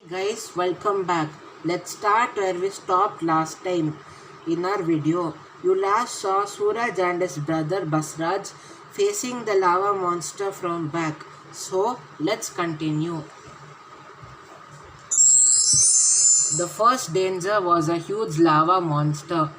Guys, welcome back. Let's start where we stopped last time in our video. You last saw Suraj and his brother Basraj facing the lava monster from back. So, let's continue. The first danger was a huge lava monster.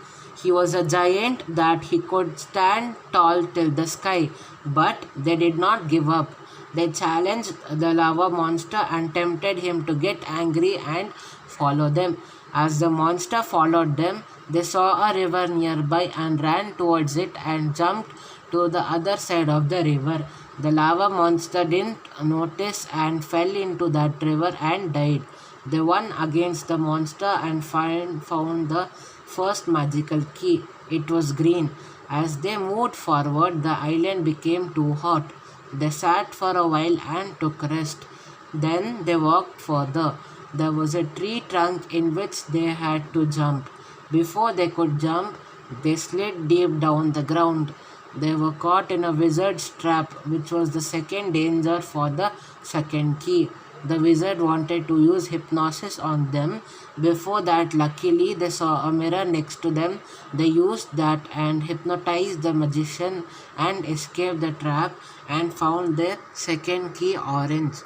He was a giant that he could stand tall till the sky, but they did not give up. They challenged the lava monster and tempted him to get angry and follow them. As the monster followed them, they saw a river nearby and ran towards it and jumped to the other side of the river. The lava monster didn't notice and fell into that river and died. They won against the monster and found the first magical key. It was green. As they moved forward, the island became too hot. They sat for a while and took rest. Then they walked further. There was a tree trunk in which they had to jump. Before they could jump, they slid deep down the ground. They were caught in a wizard's trap, which was the second danger for the second key. The wizard wanted to use hypnosis on them. Before that, luckily, they saw a mirror next to them. They used that and hypnotized the magician and escaped the trap and found the second key orange.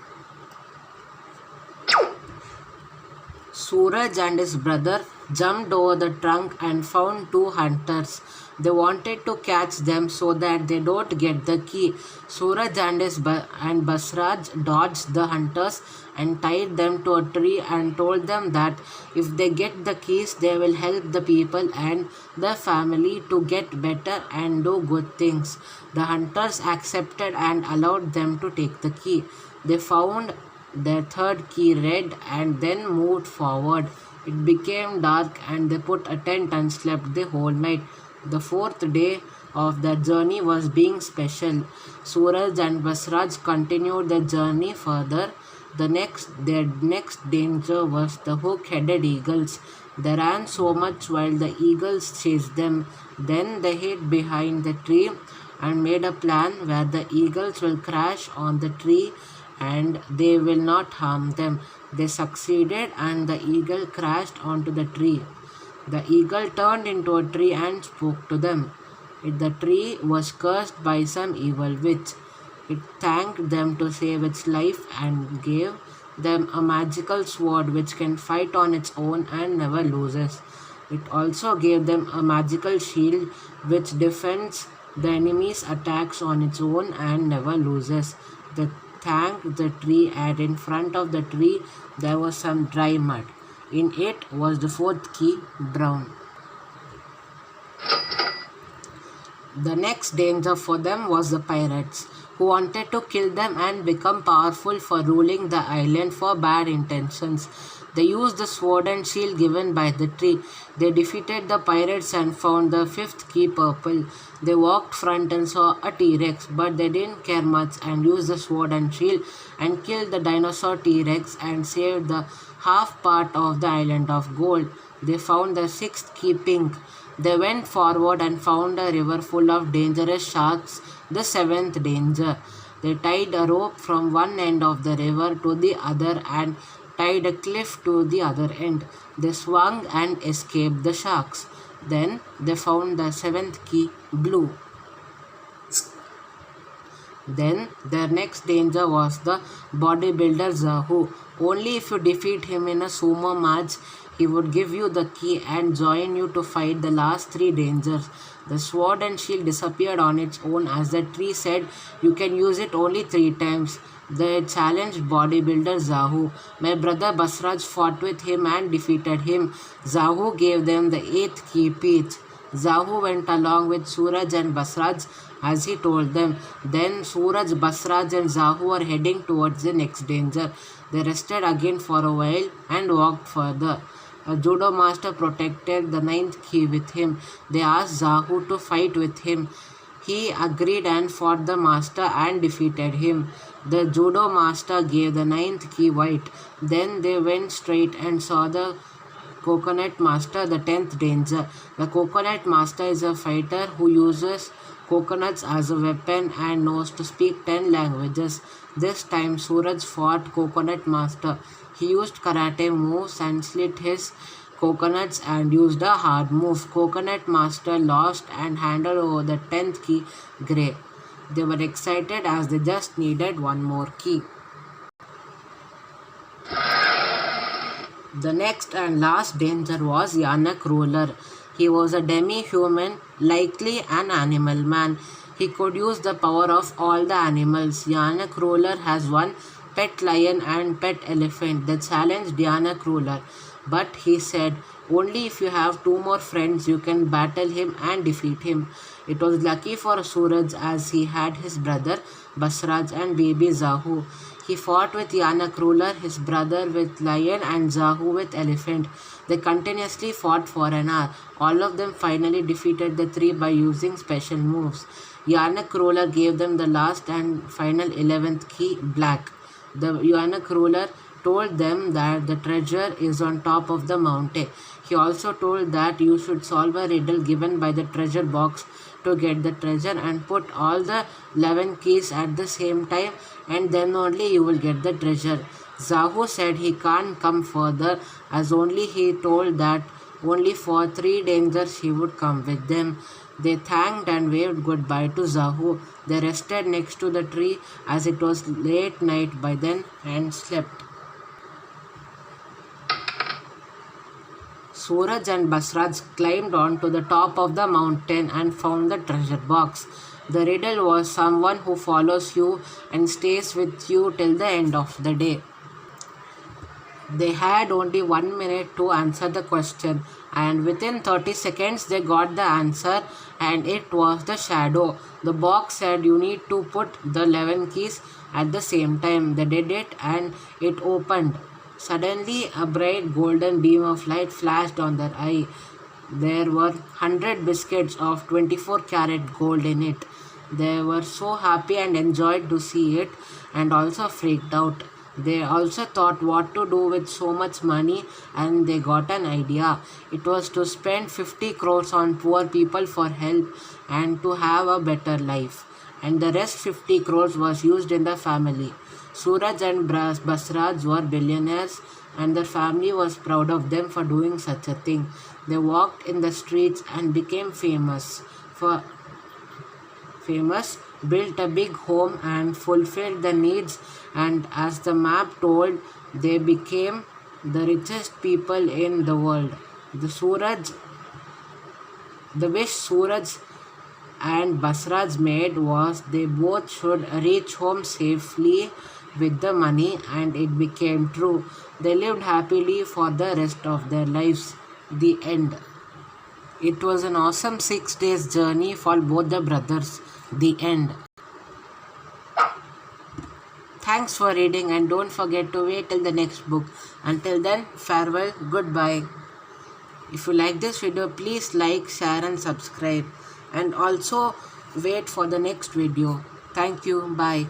Suraj and his brother jumped over the trunk and found two hunters. They wanted to catch them so that they don't get the key. Suraj and Basraj dodged the hunters and tied them to a tree and told them that if they get the keys, they will help the people and the family to get better and do good things. The hunters accepted and allowed them to take the key. They found their third key read and then moved forward. It became dark and they put a tent and slept the whole night. The fourth day of their journey was being special. Suraj and Basraj continued their journey further. Their next danger was the hook-headed eagles. They ran so much while the eagles chased them. Then they hid behind the tree and made a plan where the eagles will crash on the tree and they will not harm them. They succeeded and the eagle crashed onto the tree. The eagle turned into a tree and spoke to them. The tree was cursed by some evil witch. It thanked them to save its life and gave them a magical sword which can fight on its own and never loses. It also gave them a magical shield which defends the enemy's attacks on its own and never loses. They thanked the tree and in front of the tree there was some dry mud. In it was the fourth key, brown. The next danger for them was the pirates, who wanted to kill them and become powerful for ruling the island for bad intentions. They used the sword and shield given by the tree. They defeated the pirates and found the fifth key purple. They walked front and saw a T-Rex, but they didn't care much and used the sword and shield and killed the dinosaur T-Rex and saved the half part of the island of gold. They found the sixth key pink. They went forward and found a river full of dangerous sharks, the seventh danger. They tied a rope from one end of the river to the other and tied a cliff to the other end. They swung and escaped the sharks. Then they found the seventh key, blue. Then their next danger was the bodybuilder Zahu. Only if you defeat him in a sumo match, he would give you the key and join you to fight the last three dangers. The sword and shield disappeared on its own as the tree said you can use it only 3 times. They challenged bodybuilder Zahu. My brother Basraj fought with him and defeated him. Zahu gave them the 8th key, peach. Zahu went along with Suraj and Basraj as he told them. Then Suraj, Basraj and Zahu were heading towards the next danger. They rested again for a while and walked further. A judo master protected the 9th key with him. They asked Zahu to fight with him. He agreed and fought the master and defeated him. The judo master gave the 9th key white. Then they went straight and saw the coconut master, the 10th danger. The coconut master is a fighter who uses coconuts as a weapon and knows to speak 10 languages. This time Suraj fought coconut master. He used karate moves and slit his coconuts and used a hard move. Coconut Master lost and handed over the 10th key, Grey. They were excited as they just needed one more key. The next and last danger was Yannick Ruler. He was a demi-human, likely an animal man. He could use the power of all the animals. Yannick Ruler has one pet lion and pet elephant. They challenged Yannick Ruler, but he said, only if you have two more friends you can battle him and defeat him. It was lucky for Suraj as he had his brother Basraj and baby Zahu. He fought with Yannick Ruler, his brother with lion and Zahu with elephant. They continuously fought for an hour. All of them finally defeated the three by using special moves. Yannick Ruler gave them the last and final 11th key, Black. The Yannick Ruler told them that the treasure is on top of the mountain. He also told that you should solve a riddle given by the treasure box to get the treasure and put all the 11 keys at the same time, and then only you will get the treasure. Zahu said he can't come further as only he told that only for 3 dangers he would come with them. They thanked and waved goodbye to Zahu. They rested next to the tree as it was late night by then and slept. Suraj and Basraj climbed onto the top of the mountain and found the treasure box. The riddle was someone who follows you and stays with you till the end of the day. They had only 1 minute to answer the question, and within 30 seconds they got the answer, and it was the shadow. The box said you need to put the 11 keys at the same time. They did it and it opened. Suddenly a bright golden beam of light flashed on their eye. There were 100 biscuits of 24-karat gold in it. They were so happy and enjoyed to see it, and also freaked out. They also thought what to do with so much money, and they got an idea. It was to spend 50 crores on poor people for help and to have a better life. And the rest 50 crores was used in the family. Suraj and Basraj were billionaires, and their family was proud of them for doing such a thing. They walked in the streets and became famous, built a big home and fulfilled the needs, and as the map told, they became the richest people in the world. The wish Suraj and Basraj made was they both should reach home safely with the money, and it became true. They lived happily for the rest of their lives. The end. It was an awesome 6 days journey for both the brothers. The end. Thanks for reading, and don't forget to wait till the next book. Until then, farewell, goodbye. If you like this video, please like, share and subscribe. And also wait for the next video. Thank you. Bye.